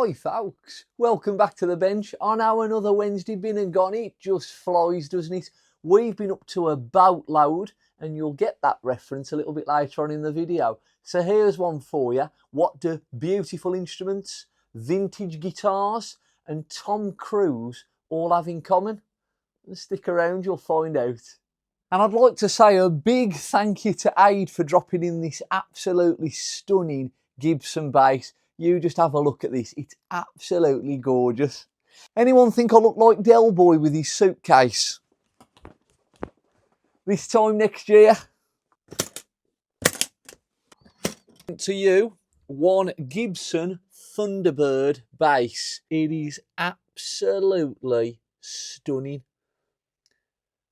Hi folks, welcome back to the bench. On now another Wednesday been and gone. It just flies, doesn't it? We've been up to a boatload and you'll get that reference a little bit later on in the video. So here's one for you. What do beautiful instruments, vintage guitars and Tom Cruise all have in common? Stick around, you'll find out. And I'd like to say a big thank you to Aid for dropping in this absolutely stunning Gibson bass. You just have a look at this, it's absolutely gorgeous. Anyone think I look like Del Boy with his suitcase? This time next year. To you, one Gibson Thunderbird bass. It is absolutely stunning.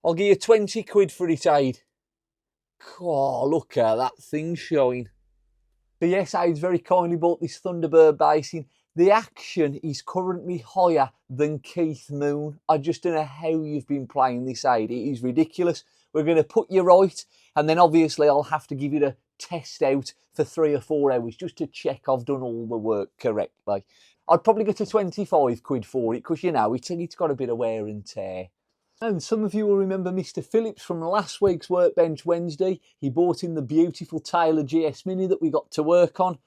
I'll give you 20 quid for it, Aid. Oh, look at that thing showing. So yes, Aid's very kindly bought this Thunderbird bass in. The action is currently higher than Keith Moon. I just don't know how you've been playing this, Aid. It is ridiculous. We're going to put you right, and then obviously I'll have to give you a test out for 3 or 4 hours just to check I've done all the work correctly. I'd probably get a 25 quid for it because, you know, it's got a bit of wear and tear. And some of you will remember Mr. Phillips from last week's Workbench Wednesday. He bought in the beautiful Taylor GS Mini that we got to work on.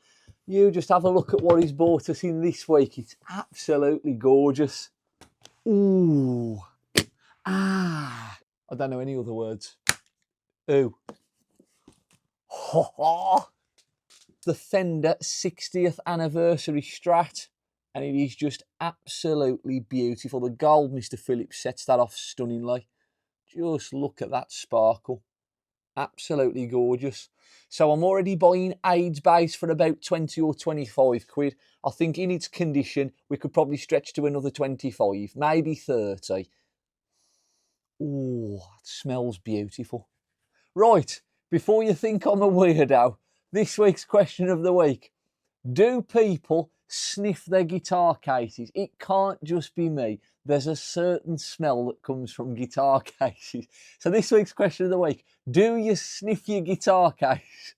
You just have a look at what he's bought us in this week. It's absolutely gorgeous. Ooh. Ah. I don't know any other words. Ooh. Ho ho. The Fender 60th anniversary Strat. And it is just absolutely beautiful. The gold Mr. Phillips sets that off stunningly. Just look at that sparkle. Absolutely gorgeous. So I'm already buying Aid's bass for about 20 or 25 quid. I think in its condition, we could probably stretch to another 25, maybe 30. Ooh, it smells beautiful. Right, before you think I'm a weirdo, this week's question of the week. Do people sniff their guitar cases? It can't just be me. There's a certain smell that comes from guitar cases. So this week's question of the week, do you sniff your guitar case?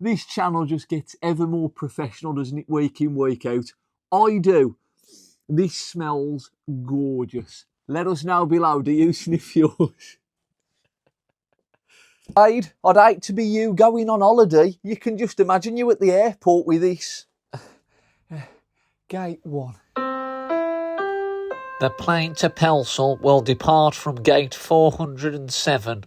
This channel just gets ever more professional, doesn't it, week in, week out? I do. This smells gorgeous. Let us know below, do you sniff yours? Aid, I'd hate to be you going on holiday. You can just imagine you at the airport with this. Gate 1. The plane to Pelsall will depart from gate 407.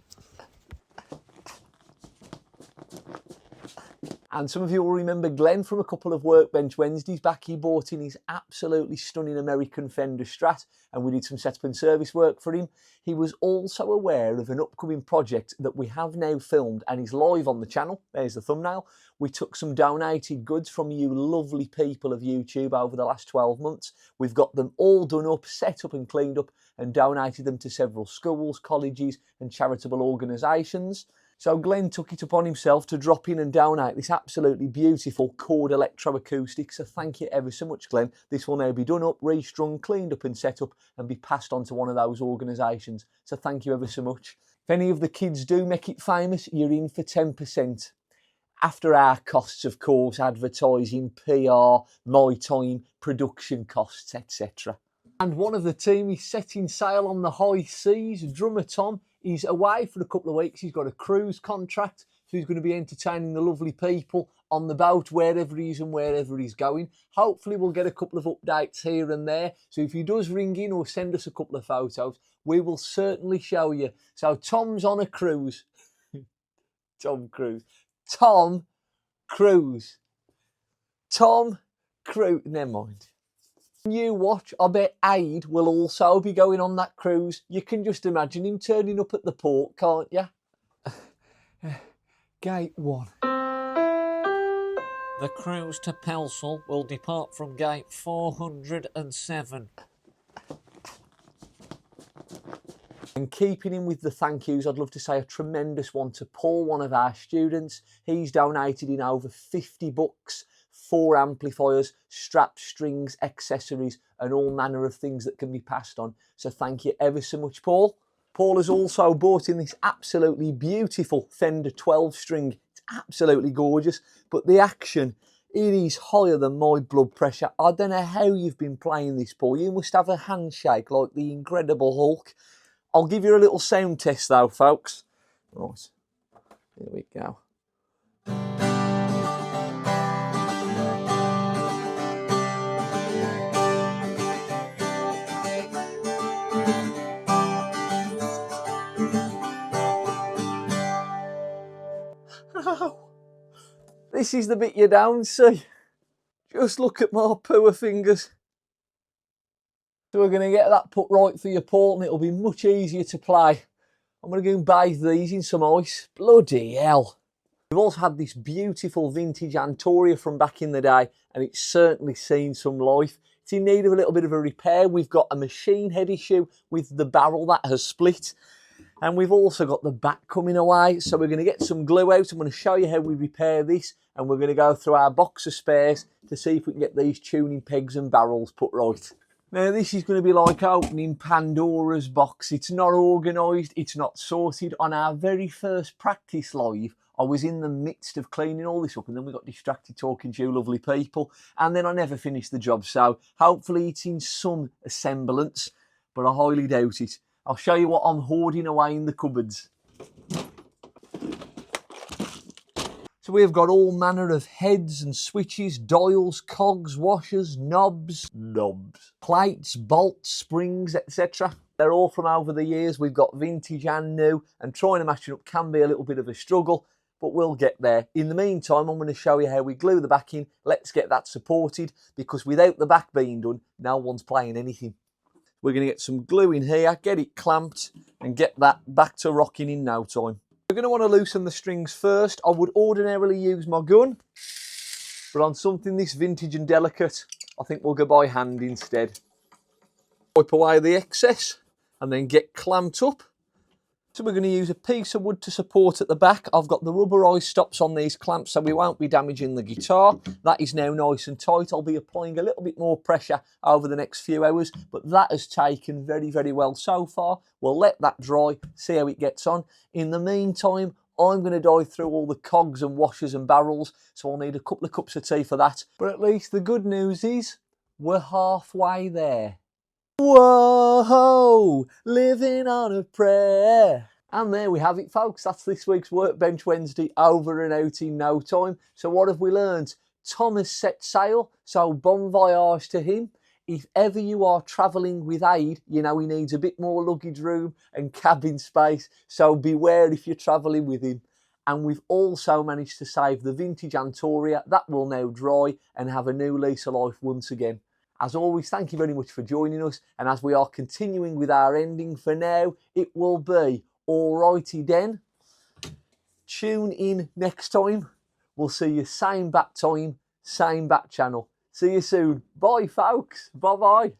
And some of you will remember Glenn from a couple of Workbench Wednesdays back. He bought in his absolutely stunning American Fender Strat and we did some setup and service work for him. He was also aware of an upcoming project that we have now filmed and is live on the channel. There's the thumbnail. We took some donated goods from you lovely people of YouTube over the last 12 months. We've got them all done up, set up and cleaned up and donated them to several schools, colleges and charitable organisations. So Glenn took it upon himself to drop in and donate this absolutely beautiful Cort electroacoustic. So thank you ever so much, Glenn. This will now be done up, restrung, cleaned up and set up and be passed on to one of those organisations. So thank you ever so much. If any of the kids do make it famous, you're in for 10%. After our costs, of course, advertising, PR, my time, production costs, etc. And one of the team is setting sail on the high seas. Drummer Tom is away for a couple of weeks. He's got a cruise contract, so he's going to be entertaining the lovely people on the boat wherever he is and wherever he's going. Hopefully we'll get a couple of updates here and there. So if he does ring in or send us a couple of photos, we will certainly show you. So Tom's on a cruise. Tom Cruise. Tom Cruise. Tom Cruise. Never mind. You watch, I bet Aid will also be going on that cruise. You can just imagine him turning up at the port, can't you? Gate 1. The cruise to Pelsall will depart from gate 407. And keeping in with the thank yous, I'd love to say a tremendous one to Paul, one of our students. He's donated in over 50 bucks. 4 amplifiers, straps, strings, accessories, and all manner of things that can be passed on. So thank you ever so much, Paul. Paul has also bought in this absolutely beautiful Fender 12 string. It's absolutely gorgeous, but the action It is higher than my blood pressure. I don't know how you've been playing this, Paul. You must have a handshake like the Incredible Hulk. I'll give you a little sound test though, folks. Right, here we go. This is the bit you don't see. Just look at my poor fingers. So we're going to get that put right for you, Paul, and it'll be much easier to play. I'm going to go and bathe these in some ice. Bloody hell. We've also had this beautiful vintage Antoria from back in the day, and it's certainly seen some life. It's in need of a little bit of a repair. We've got a machine head issue with the barrel that has split. And we've also got the back coming away. So we're going to get some glue out. I'm going to show you how we repair this. And we're going to go through our box of spares to see if we can get these tuning pegs and barrels put right. Now this is going to be like opening Pandora's box. It's not organised, it's not sorted. On our very first practice live, I was in the midst of cleaning all this up and then we got distracted talking to you lovely people. And then I never finished the job. So hopefully it's in some semblance, but I highly doubt it. I'll show you what I'm hoarding away in the cupboards. So we've got all manner of heads and switches, dials, cogs, washers, knobs, plates, bolts, springs, etc. They're all from over the years. We've got vintage and new, and trying to match it up can be a little bit of a struggle, but we'll get there. In the meantime, I'm going to show you how we glue the back in. Let's get that supported, because without the back being done, no one's playing anything. We're going to get some glue in here, get it clamped, and get that back to rocking in no time. We're going to want to loosen the strings first. I would ordinarily use my gun, but on something this vintage and delicate, I think we'll go by hand instead. Wipe away the excess and then get clamped up. So we're going to use a piece of wood to support at the back. I've got the rubberised stops on these clamps so we won't be damaging the guitar. That is now nice and tight. I'll be applying a little bit more pressure over the next few hours, but that has taken very, very well so far. We'll let that dry, see how it gets on. In the meantime, I'm going to dive through all the cogs and washers and barrels, so I'll need a couple of cups of tea for that. But at least the good news is we're halfway there. Whoa, living on a prayer. And there we have it, folks. That's this week's Workbench Wednesday over and out in no time. So what have we learned? Tom has set sail, so bon voyage to him. If ever you are travelling with aid, you know he needs a bit more luggage room and cabin space, so beware if you're travelling with him. And we've also managed to save the vintage Antoria. That will now dry and have a new lease of life once again. As always, thank you very much for joining us. And as we are continuing with our ending for now, it will be alrighty then. Tune in next time. We'll see you same bat time, same bat channel. See you soon. Bye, folks. Bye-bye.